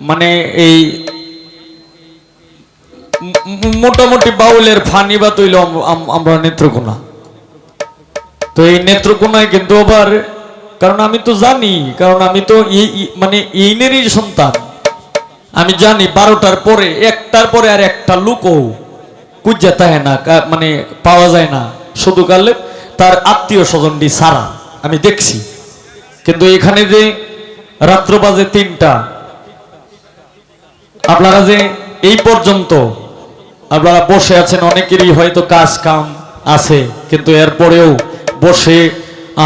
মানে এই মোটামুটি বাউলের ফানি বা তৈল আমরা নেত্রকোনা। তো এই নেত্রকোনায় কিন্তু আবার, কারণ আমি তো জানি, কারণ আমি তো মানে এইনেরই সন্তান, আমি জানি 12টার পরে 1টার পরে আর একটা লুকও কুজ্জা তাহে না, মানে পাওয়া যায় না, শুধু কালে তার আত্মীয় স্বজনটি সারা আমি দেখছি। কিন্তু এখানে যে রাত্র বাজে 3টা, আপনারা যে এই পর্যন্ত আপনারা বসে আছেন, অনেকেরই হয়তো কাজ কাম আছে, কিন্তু এরপরেও বসে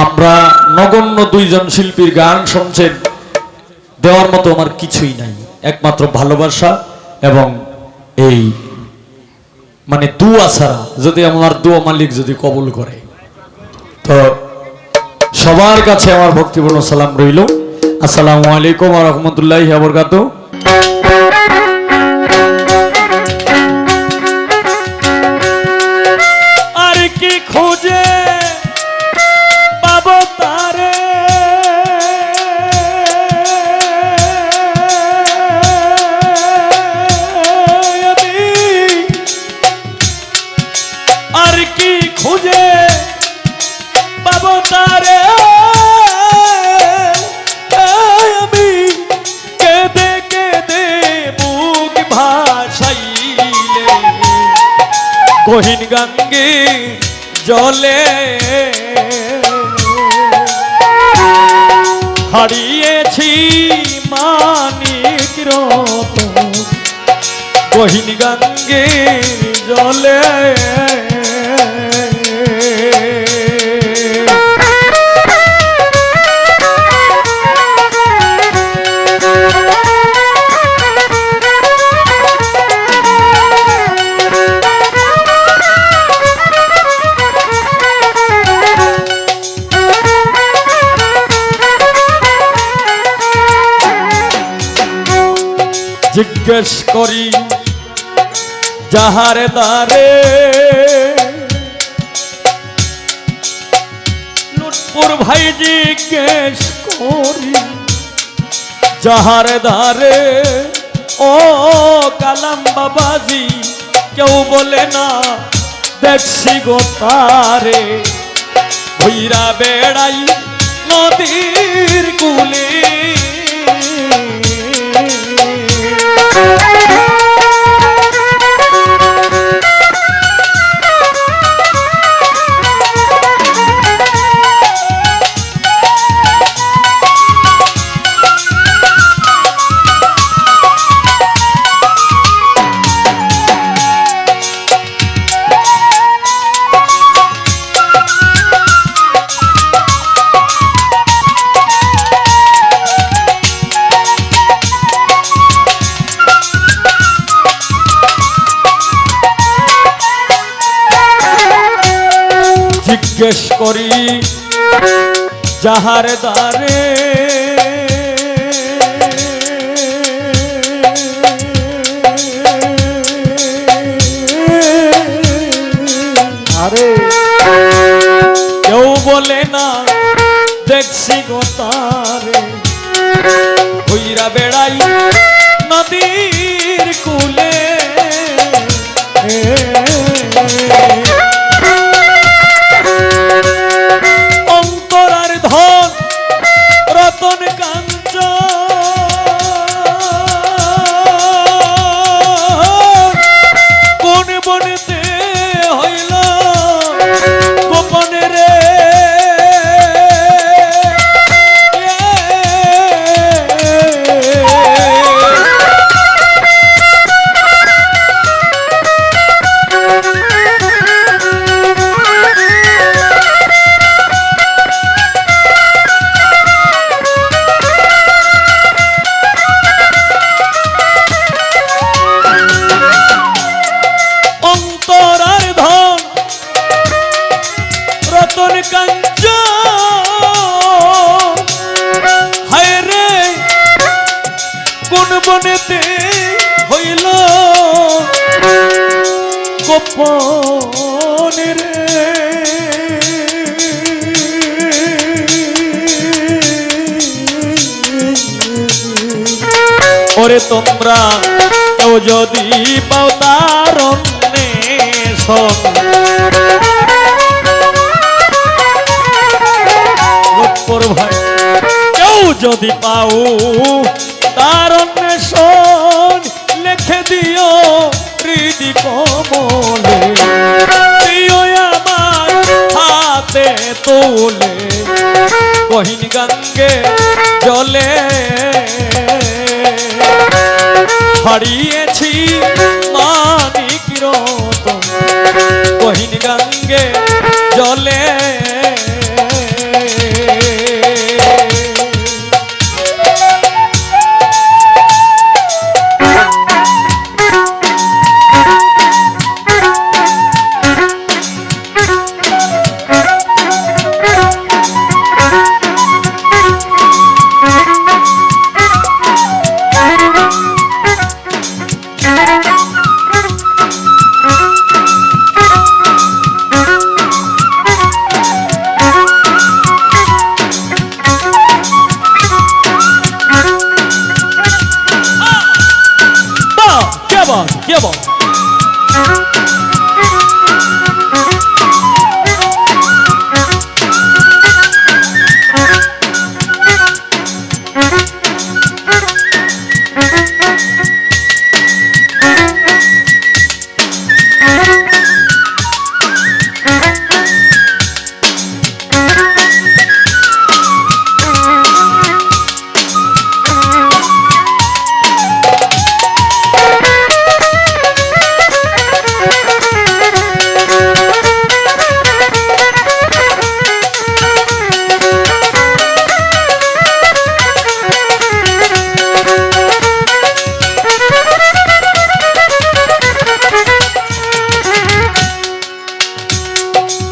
আমরা নগণ্য 2 জন শিল্পীর গান শুনছেন, দেওয়ার মতো আমার কিছুই নাই, একমাত্র ভালোবাসা এবং এই মানে দুয়া ছাড়া, যদি আমার দুয়া মালিক যদি কবুল করে। তো সবার কাছে আমার ভক্তিপূর্ণ সালাম রইল। আসসালামু আলাইকুম ওয়া রাহমাতুল্লাহি ওয়া বারাকাতুহু। আর কি খোঁজে পাবো তারে, আর কি খুঁজে পাবো তারে, আমি কেঁদে কেঁদে বুক ভাসাইলে গহীন গঙ্গে জলে হারিয়েছি মানিক রতন গহীন গঙ্গে জলে। জিজ্ঞেস করি যাহারে দ্বারে, লুৎফুর ভাই জিজ্ঞেস করি যাহারে দ্বারে, ও কালাম বাবাজি কেউ বলে না দেখছি গো তারে, ঘুইরা বেড়াই নদীর কূলে, জিজ্ঞেস করি যাহার দ্বারে, আরে কেউ বলে না দেখছি গো তারে, ঘুইরা বেড়াই নদীর কূলে, অন্তরার ধন রতন কাঞ্চন কোন বনেতে হইল গোপনে রে, কোন বনেতে হইল গোপনে রে, ওরে তোমরা কেউ যদি পাও তার অন্বেষণ লোকপর ভাই কেউ যদি পাও তার অন্বেষণ লিখে দিও হৃদি কমলে দিও আমার হাতে তোলে কহিন গঙ্গে জলে হারিয়েছি মানিক রতন কহিন গঙ্গে জলে क्या बात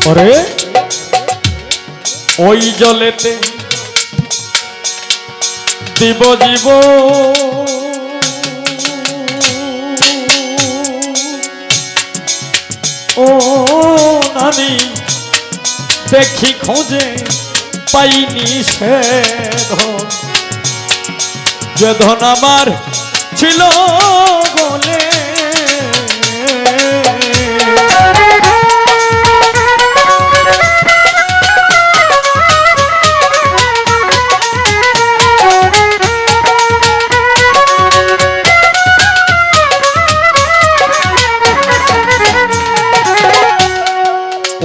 ওরে ওই জলেতে দিব জীব ও নানি দেখি খোঁজে পাইনি সে ধন যে ধন আমার ছিল বলে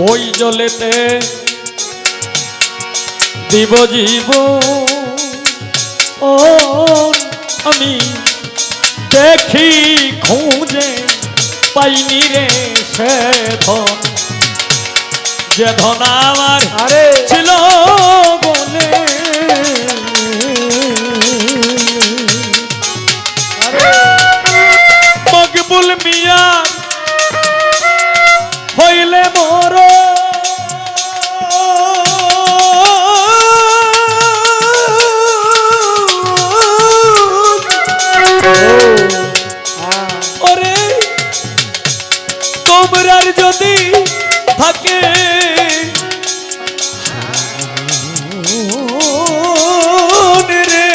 ওই জলেতে দিব জীব ও আমি দেখি খুঁজে পাইনি রে সে ধন যে ধন আমার ছিল বলে মকবুল মিয়া হইলে মোর ওরে তোমরার যদি থাকে রে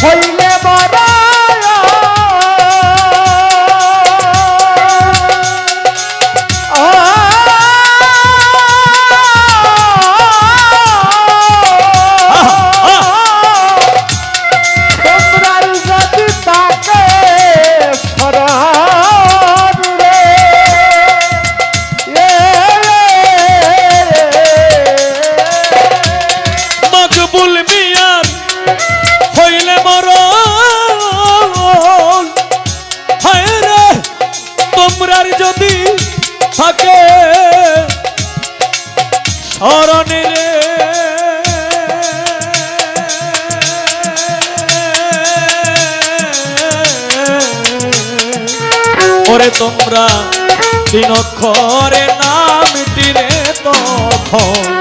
হইলে বড় তোমরার যদি তাকে ফরার রে মকবুল মিয়ার হইলে মরণ হায় রে তোমরার যদি থাকে স্মরণে রে ওরে তোমরা তিন অক্ষরে নামটি রে তখন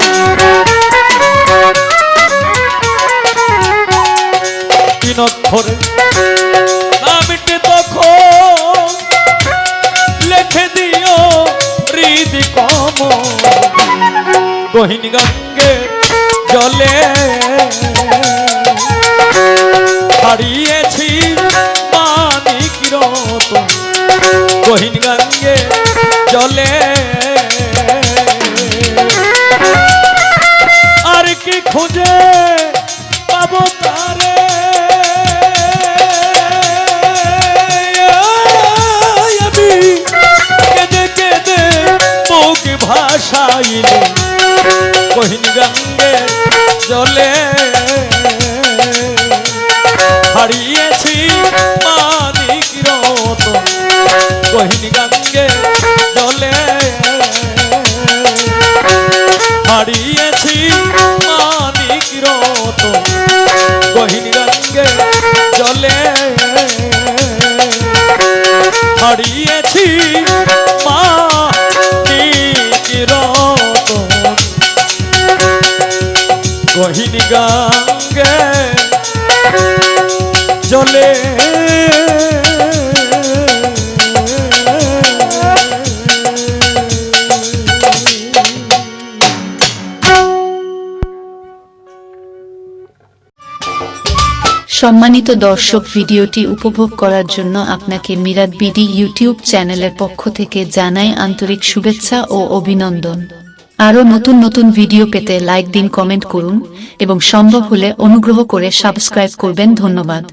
তিন অক্ষরে নামটি তখন লেখে দিও হৃদি কম গহীন গঙ্গে জলে হারিয়েছি মানিক রতন গহীন গঙ্গে জলে আর কি খুঁজে পাবো তারে আমি কেঁদে কেঁদে বুক ভাসাইলে গহীন গঙ্গে জলে হারিয়েছি মানিক রতন গহীন গঙ্গে জলে হারিয়েছি মানিক রতন গহীন গঙ্গে জলে হারিয়েছি মানিক রতন গহীন গঙ্গে জলে সম্মানিত দর্শক, ভিডিওটি উপভোগ করার জন্য আপনাকে মিরাত বিডি ইউটিউব চ্যানেলের পক্ষ থেকে জানাই আন্তরিক শুভেচ্ছা ও অভিনন্দন। আরও নতুন নতুন ভিডিও পেতে লাইক দিন, কমেন্ট করুন এবং সম্ভব হলে অনুগ্রহ করে সাবস্ক্রাইব করবেন। ধন্যবাদ।